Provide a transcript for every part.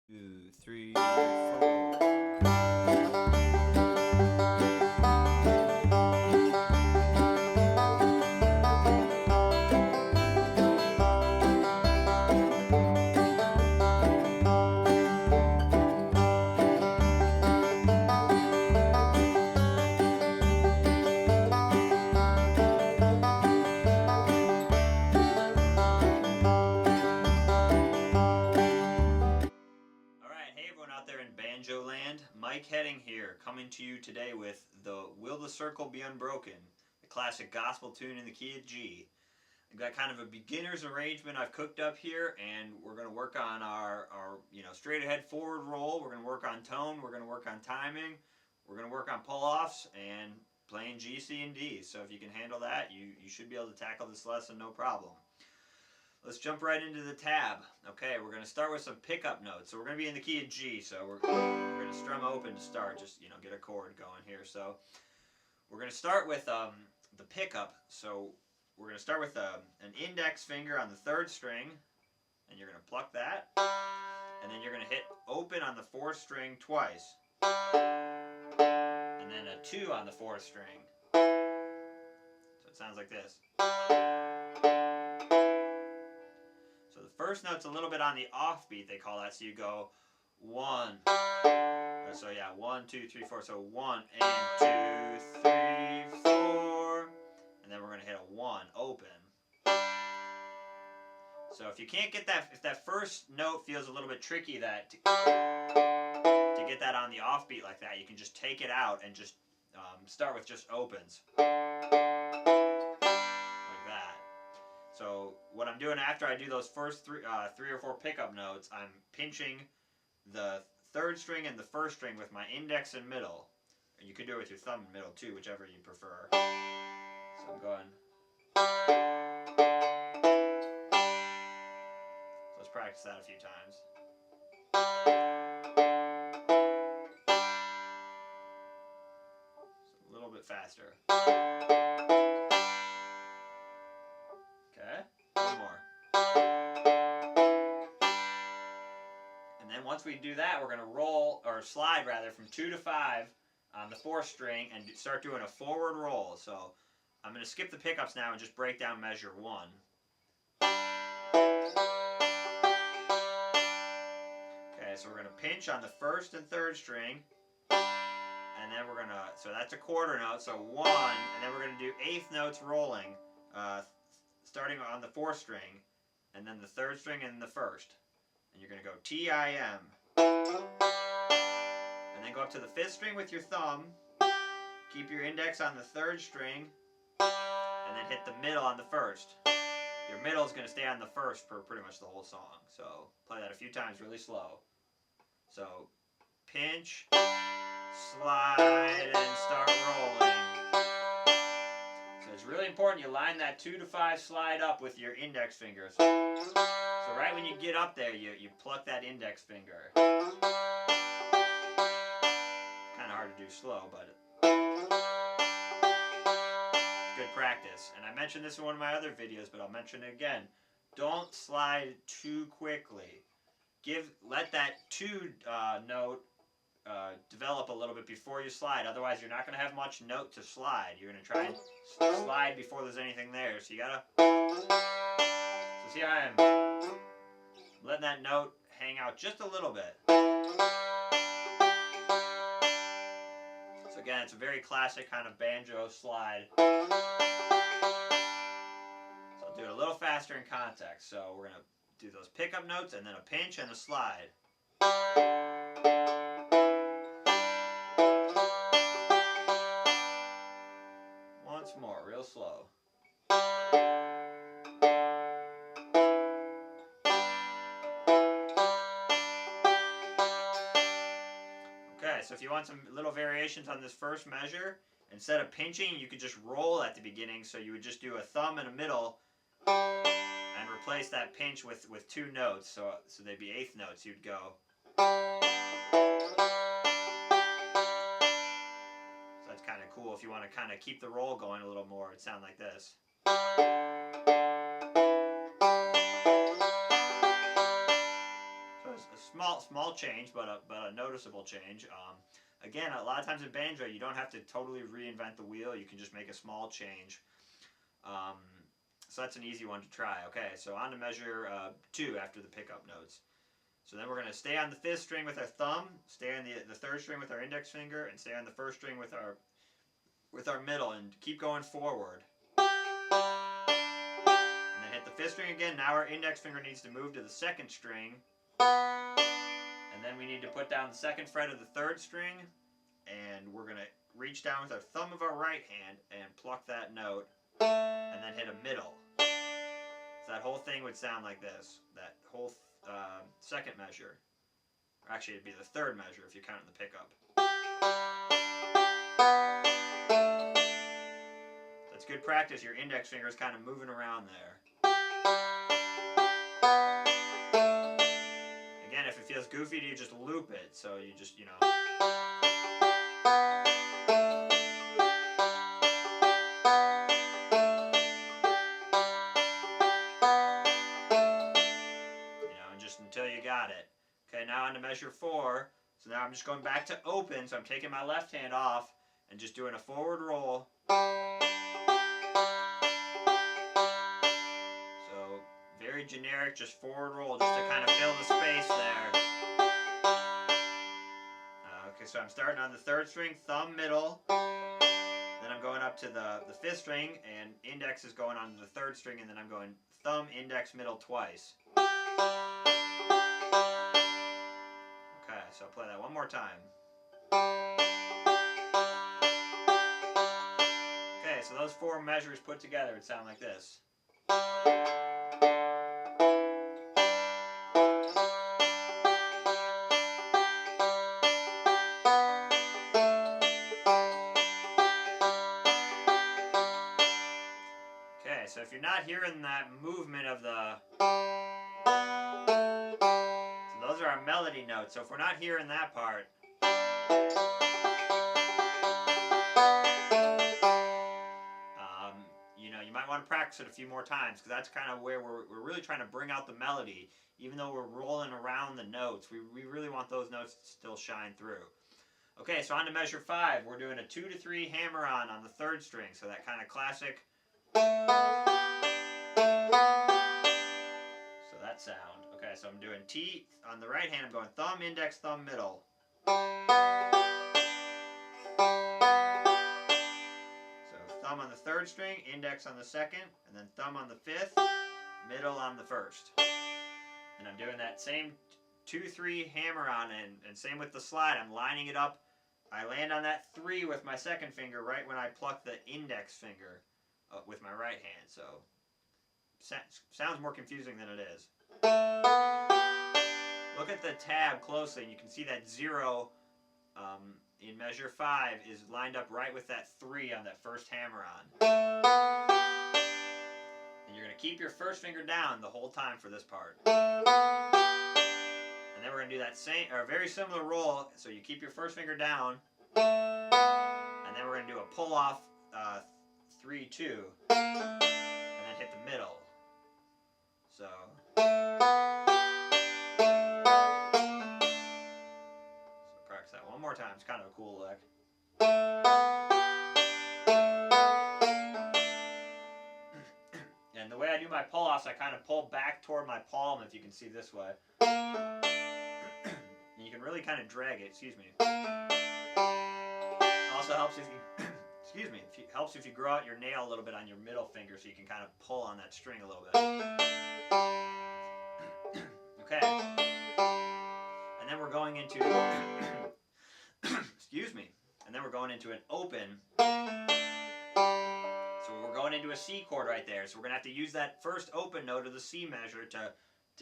2, 3, 4. Alright, hey everyone out there in Banjo land, Mike Heading here, coming to you today with the Will the Circle Be Unbroken, the classic gospel tune in the key of G. I've got kind of a beginner's arrangement I've cooked up here, and we're going to work on our straight ahead forward roll, we're going to work on tone, we're going to work on timing, we're going to work on pull-offs, and playing G, C, and D. So if you can handle that, you should be able to tackle this lesson no problem. Let's jump right into the tab. Okay, we're going to start with some pickup notes. So we're going to be in the key of G, so we're going to strum open to start, just, get a chord going here. So we're going to start with the pickup. So we're going to start with an index finger on the 3rd string, and you're going to pluck that, and then you're going to hit open on the 4th string twice, and then a 2 on the 4th string. So it sounds like this. So the first note's a little bit on the offbeat, they call that. So you go 1. So yeah, 1, 2, 3, 4. So 1 and 2, 3, 4. And then we're going to hit a 1, open. So if you can't get that, if that first note feels a little bit tricky, that to get that on the offbeat like that, you can just take it out and just start with just opens. So what I'm doing after I do those first three or four pickup notes, I'm pinching the 3rd string and the 1st string with my index and middle. And you can do it with your thumb and middle too, whichever you prefer. So I'm going. So let's practice that a few times. So a little bit faster. Okay, one more. And then once we do that, we're going to roll, or slide rather, from 2 to 5 on the 4th string and start doing a forward roll. So I'm going to skip the pickups now and just break down measure 1. Okay, so we're going to pinch on the 1st and 3rd string. And then we're going to, so that's a quarter note, so 1, and then we're going to do 8th notes rolling, starting on the 4th string, and then the 3rd string and the 1st. And you're going to go T, I, M. And then go up to the 5th string with your thumb, keep your index on the 3rd string, and then hit the middle on the 1st. Your middle is going to stay on the 1st for pretty much the whole song. So play that a few times really slow. So pinch, slide, and start rolling. So it's really important you line that 2 to 5 slide up with your index finger. So right when you get up there, you pluck that index finger. Kind of hard to do slow, but it's good practice. And I mentioned this in one of my other videos, but I'll mention it again. Don't slide too quickly. Let that 2 note develop a little bit before you slide. Otherwise, you're not going to have much note to slide. You're going to try and slide before there's anything there. So you gotta. So see how I'm letting that note hang out just a little bit. So again, it's a very classic kind of banjo slide. So I'll do it a little faster in context. So we're going to do those pickup notes and then a pinch and a slide. Once more, real slow. Okay, so if you want some little variations on this first measure, instead of pinching, you could just roll at the beginning. So you would just do a thumb and a middle and replace that pinch with 2 notes. So they'd be 8th notes. You'd go. So that's kind of cool. If you want to kind of keep the roll going a little more, it'd sound like this. So it's a small change, but a noticeable change. Again, a lot of times in banjo, you don't have to totally reinvent the wheel. You can just make a small change. So that's an easy one to try. Okay, so on to measure 2 after the pickup notes. So then we're going to stay on the 5th string with our thumb, stay on the 3rd string with our index finger, and stay on the 1st string with our middle, and keep going forward. And then hit the 5th string again. Now our index finger needs to move to the 2nd string. And then we need to put down the 2nd fret of the 3rd string, and we're going to reach down with our thumb of our right hand and pluck that note, and then hit a middle. So that whole thing would sound like this. That whole 2nd measure. Or actually, it'd be the 3rd measure if you're counting the pickup. That's good practice. Your index finger is kind of moving around there. Again, if it feels goofy to you, just loop it. So you just, and just until you got it. Okay, now on to measure 4. So now I'm just going back to open. So I'm taking my left hand off and just doing a forward roll. So very generic, just forward roll, just to kind of fill the space there. Okay, so I'm starting on the 3rd string, thumb middle. Then I'm going up to the 5th string, and index is going on to the 3rd string, and then I'm going thumb, index, middle twice. Okay, so I'll play that one more time. Okay, so those 4 measures put together would sound like this. Okay, so if you're not hearing that movement of so those are our melody notes. So if we're not hearing that part, you might want to practice it a few more times, because that's kind of where we're really trying to bring out the melody. Even though we're rolling around the notes, we really want those notes to still shine through. Okay, so on to measure 5. We're doing a 2 to 3 hammer-on the 3rd string, so that kind of classic. So that sound. Okay, so I'm doing T on the right hand. I'm going thumb, index, thumb, middle. Thumb on the 3rd string, index on the 2nd, and then thumb on the 5th, middle on the 1st. And I'm doing that same 2-3 hammer on, and same with the slide. I'm lining it up. I land on that 3 with my 2nd finger right when I pluck the index finger with my right hand. So sounds more confusing than it is. Look at the tab closely, and you can see that 0 in measure 5 is lined up right with that 3 on that 1st hammer-on. And you're going to keep your 1st finger down the whole time for this part. And then we're going to do that same, or very similar roll. So you keep your 1st finger down, and then we're going to do a pull-off 3-2, and then hit the middle. So practice that one more time. It's kind of a cool lick. And the way I do my pull-offs, I kind of pull back toward my palm, if you can see this way. And you can really kind of drag it, excuse me. It also helps if you, excuse me, helps if you grow out your nail a little bit on your middle finger, so you can kind of pull on that string a little bit. Okay. And then we're going into, excuse me, and then we're going into an open. So we're going into a C chord right there. So we're going to have to use that first open note of the C measure to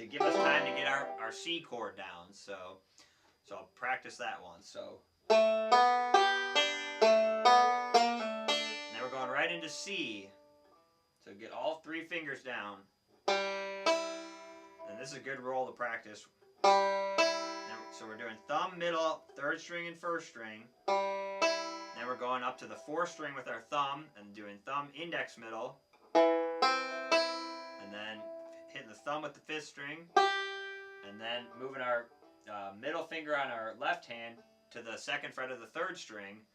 give us time to get our C chord down. So I'll practice that one. So now we're going right into C. So get all 3 fingers down. And this is a good roll to practice. So we're doing thumb, middle, 3rd string, and 1st string. Then we're going up to the 4th string with our thumb and doing thumb, index, middle. And then hitting the thumb with the 5th string. And then moving our middle finger on our left hand to the 2nd fret of the 3rd string,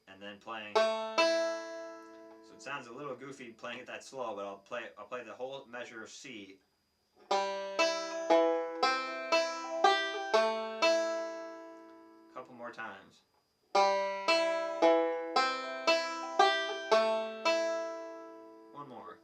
and then playing. So it sounds a little goofy playing it that slow, but I'll play the whole measure of C. A couple more times. One more.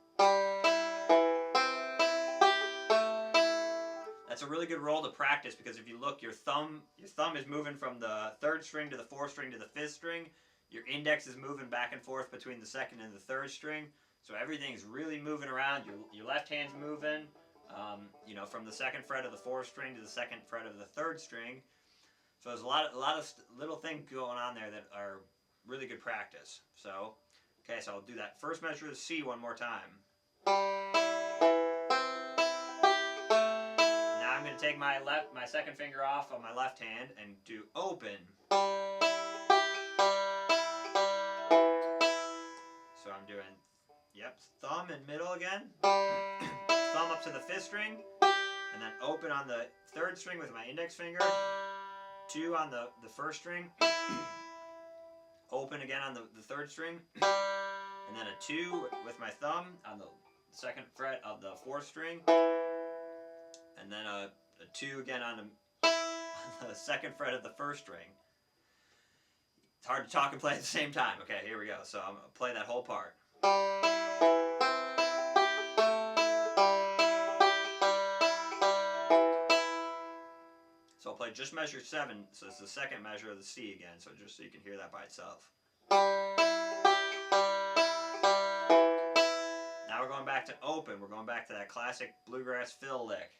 That's a really good roll to practice, because if you look, your thumb is moving from the 3rd string to the 4th string to the 5th string. Your index is moving back and forth between the 2nd and the 3rd string. So everything's really moving around. Your left hand's moving, from the 2nd fret of the 4th string to the 2nd fret of the 3rd string. So there's a lot of little things going on there that are really good practice. So, okay, so I'll do that first measure of C one more time. Now I'm going to take my 2nd finger off on my left hand and do open. So I'm doing, thumb and middle again. Thumb up to the 5th string, and then open on the 3rd string with my index finger. 2 on the 1st string. Open again on the 3rd string. And then a 2 with my thumb on the 2nd fret of the 4th string. And then a 2 again on the 2nd fret of the 1st string. It's hard to talk and play at the same time. Okay, here we go. So I'm going to play that whole part. So I'll play just measure 7, so it's the 2nd measure of the C again, so just so you can hear that by itself. Now we're going back to open. We're going back to that classic bluegrass fill lick.